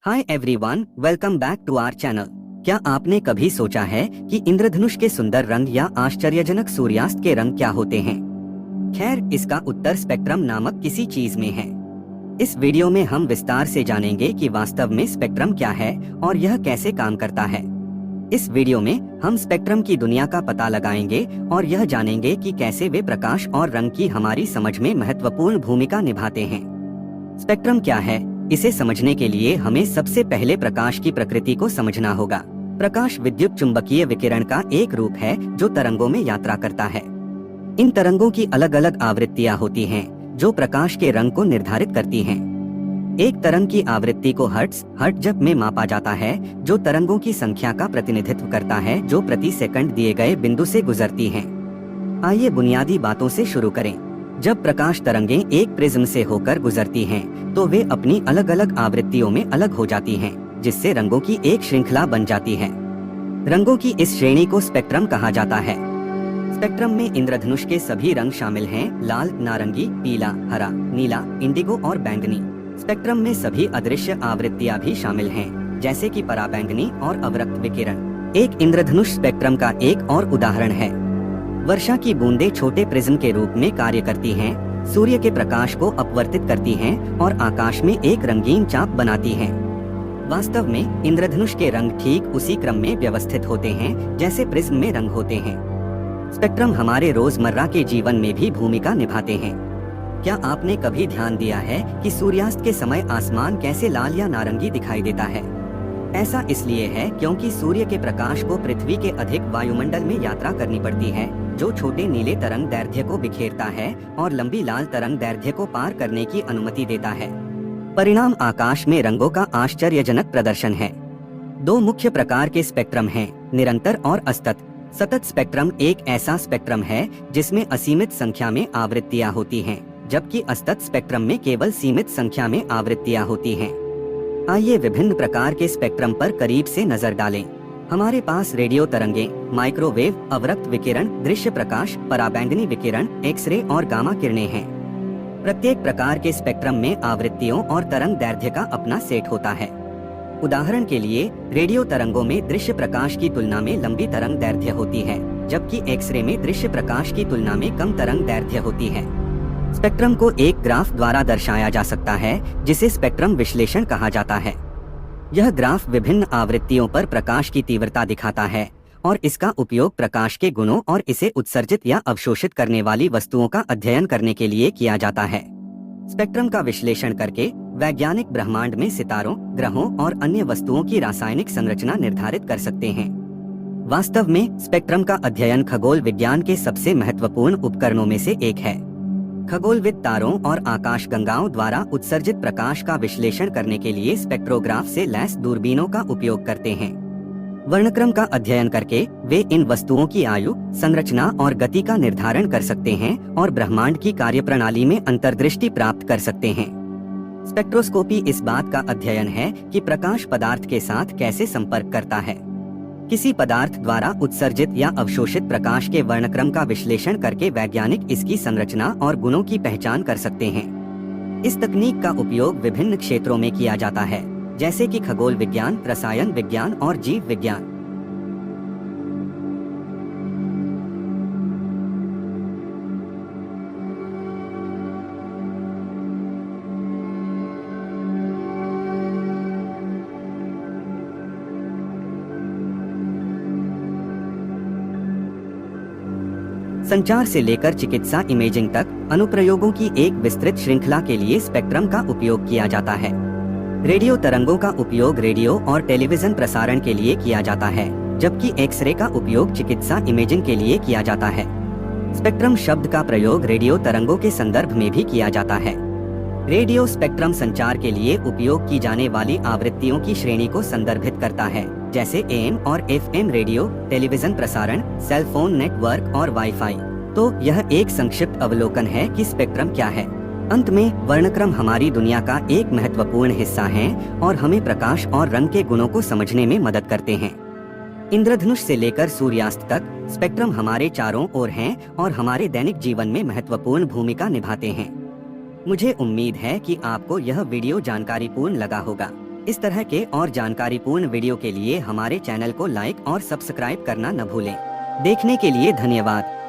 Hi everyone, welcome back to our channel. क्या आपने कभी सोचा है कि इंद्रधनुष के सुंदर रंग या आश्चर्यजनक सूर्यास्त के रंग क्या होते हैं? खैर, इसका उत्तर स्पेक्ट्रम नामक किसी चीज में है। इस वीडियो में हम विस्तार से जानेंगे कि वास्तव में स्पेक्ट्रम क्या है और यह कैसे काम करता है। इस वीडियो में हम स्पेक्ट्रम की दुनिया का पता लगाएंगे और यह जानेंगे कि कैसे वे प्रकाश और रंग की हमारी समझ में महत्वपूर्ण भूमिका निभाते हैं। स्पेक्ट्रम क्या है, इसे समझने के लिए हमें सबसे पहले प्रकाश की प्रकृति को समझना होगा। प्रकाश विद्युत चुंबकीय विकिरण का एक रूप है जो तरंगों में यात्रा करता है। इन तरंगों की अलग अलग आवृत्तियां होती हैं, जो प्रकाश के रंग को निर्धारित करती हैं। एक तरंग की आवृत्ति को हर्ट्ज में मापा जाता है, जो तरंगों की संख्या का प्रतिनिधित्व करता है जो प्रति सेकंड दिए गए बिंदु से गुजरती हैं। आइए बुनियादी बातों से शुरू करें। जब प्रकाश तरंगें एक प्रिज्म से होकर गुजरती हैं, तो वे अपनी अलग अलग आवृत्तियों में अलग हो जाती हैं, जिससे रंगों की एक श्रृंखला बन जाती है। रंगों की इस श्रेणी को स्पेक्ट्रम कहा जाता है। स्पेक्ट्रम में इंद्रधनुष के सभी रंग शामिल हैं: लाल, नारंगी, पीला, हरा, नीला, इंडिगो और बैंगनी। स्पेक्ट्रम में सभी अदृश्य आवृत्तियां भी शामिल हैं, जैसे कि पराबैंगनी और अवरक्त विकिरण। एक इंद्रधनुष स्पेक्ट्रम का एक और उदाहरण है। वर्षा की बूंदें छोटे प्रिज्म के रूप में कार्य करती हैं, सूर्य के प्रकाश को अपवर्तित करती हैं और आकाश में एक रंगीन चाप बनाती हैं। वास्तव में इंद्रधनुष के रंग ठीक उसी क्रम में व्यवस्थित होते हैं जैसे प्रिज्म में रंग होते हैं। स्पेक्ट्रम हमारे रोजमर्रा के जीवन में भी भूमिका निभाते हैं। क्या आपने कभी ध्यान दिया है कि सूर्यास्त के समय आसमान कैसे लाल या नारंगी दिखाई देता है? ऐसा इसलिए है क्योंकि सूर्य के प्रकाश को पृथ्वी के अधिक वायुमंडल में यात्रा करनी पड़ती है, जो छोटे नीले तरंग दैर्ध्य को बिखेरता है और लंबी लाल तरंग दैर्ध्य को पार करने की अनुमति देता है। परिणाम आकाश में रंगों का आश्चर्यजनक प्रदर्शन है। दो मुख्य प्रकार के स्पेक्ट्रम हैं: निरंतर और असतत। सतत स्पेक्ट्रम एक ऐसा स्पेक्ट्रम है जिसमें असीमित संख्या में आवृत्तियां होती हैं, जबकि असतत स्पेक्ट्रम में केवल सीमित संख्या में आवृत्तियां होती हैं। आइए विभिन्न प्रकार के स्पेक्ट्रम पर करीब से नजर डालें। हमारे पास रेडियो तरंगें, माइक्रोवेव, अवरक्त विकिरण, दृश्य प्रकाश, पराबैंगनी विकिरण, एक्सरे और गामा किरणें हैं। प्रत्येक प्रकार के स्पेक्ट्रम में आवृत्तियों और तरंग दैर्ध्य का अपना सेट होता है। उदाहरण के लिए, रेडियो तरंगों में दृश्य प्रकाश की तुलना में लंबी तरंग दैर्ध्य होती है, जबकि एक्सरे में दृश्य प्रकाश की तुलना में कम तरंग दैर्ध्य होती है। स्पेक्ट्रम को एक ग्राफ द्वारा दर्शाया जा सकता है, जिसे स्पेक्ट्रम विश्लेषण कहा जाता है। यह ग्राफ विभिन्न आवृत्तियों पर प्रकाश की तीव्रता दिखाता है और इसका उपयोग प्रकाश के गुणों और इसे उत्सर्जित या अवशोषित करने वाली वस्तुओं का अध्ययन करने के लिए किया जाता है। स्पेक्ट्रम का विश्लेषण करके वैज्ञानिक ब्रह्मांड में सितारों, ग्रहों और अन्य वस्तुओं की रासायनिक संरचना निर्धारित कर सकते हैं। वास्तव में स्पेक्ट्रम का अध्ययन खगोल विज्ञान के सबसे महत्वपूर्ण उपकरणों में से एक है। खगोलविद तारों और आकाशगंगाओं द्वारा उत्सर्जित प्रकाश का विश्लेषण करने के लिए स्पेक्ट्रोग्राफ से लैस दूरबीनों का उपयोग करते हैं। वर्णक्रम का अध्ययन करके वे इन वस्तुओं की आयु, संरचना और गति का निर्धारण कर सकते हैं और ब्रह्मांड की कार्यप्रणाली में अंतर्दृष्टि प्राप्त कर सकते हैं। स्पेक्ट्रोस्कोपी इस बात का अध्ययन है कि प्रकाश पदार्थ के साथ कैसे संपर्क करता है। किसी पदार्थ द्वारा उत्सर्जित या अवशोषित प्रकाश के वर्णक्रम का विश्लेषण करके वैज्ञानिक इसकी संरचना और गुणों की पहचान कर सकते हैं। इस तकनीक का उपयोग विभिन्न क्षेत्रों में किया जाता है, जैसे कि खगोल विज्ञान, रसायन विज्ञान और जीव विज्ञान। संचार से लेकर चिकित्सा इमेजिंग तक अनुप्रयोगों की एक विस्तृत श्रृंखला के लिए स्पेक्ट्रम का उपयोग किया जाता है। रेडियो तरंगों का उपयोग रेडियो और टेलीविजन प्रसारण के लिए किया जाता है, जबकि एक्सरे का उपयोग चिकित्सा इमेजिंग के लिए किया जाता है। स्पेक्ट्रम शब्द का प्रयोग रेडियो तरंगों के संदर्भ में भी किया जाता है। रेडियो स्पेक्ट्रम संचार के लिए उपयोग की जाने वाली आवृत्तियों की श्रेणी को संदर्भित करता है, जैसे AM और FM रेडियो, टेलीविजन प्रसारण, सेल फोन नेटवर्क और वाईफाई। तो यह एक संक्षिप्त अवलोकन है कि स्पेक्ट्रम क्या है। अंत में, वर्णक्रम हमारी दुनिया का एक महत्वपूर्ण हिस्सा है और हमें प्रकाश और रंग के गुणों को समझने में मदद करते हैं। इंद्रधनुष से लेकर सूर्यास्त तक स्पेक्ट्रम हमारे चारों ओर हैं और हमारे दैनिक जीवन में महत्वपूर्ण भूमिका निभाते हैं। मुझे उम्मीद है कि आपको यह वीडियो जानकारीपूर्ण लगा होगा। इस तरह के और जानकारीपूर्ण वीडियो के लिए हमारे चैनल को लाइक और सब्सक्राइब करना न भूलें। देखने के लिए धन्यवाद।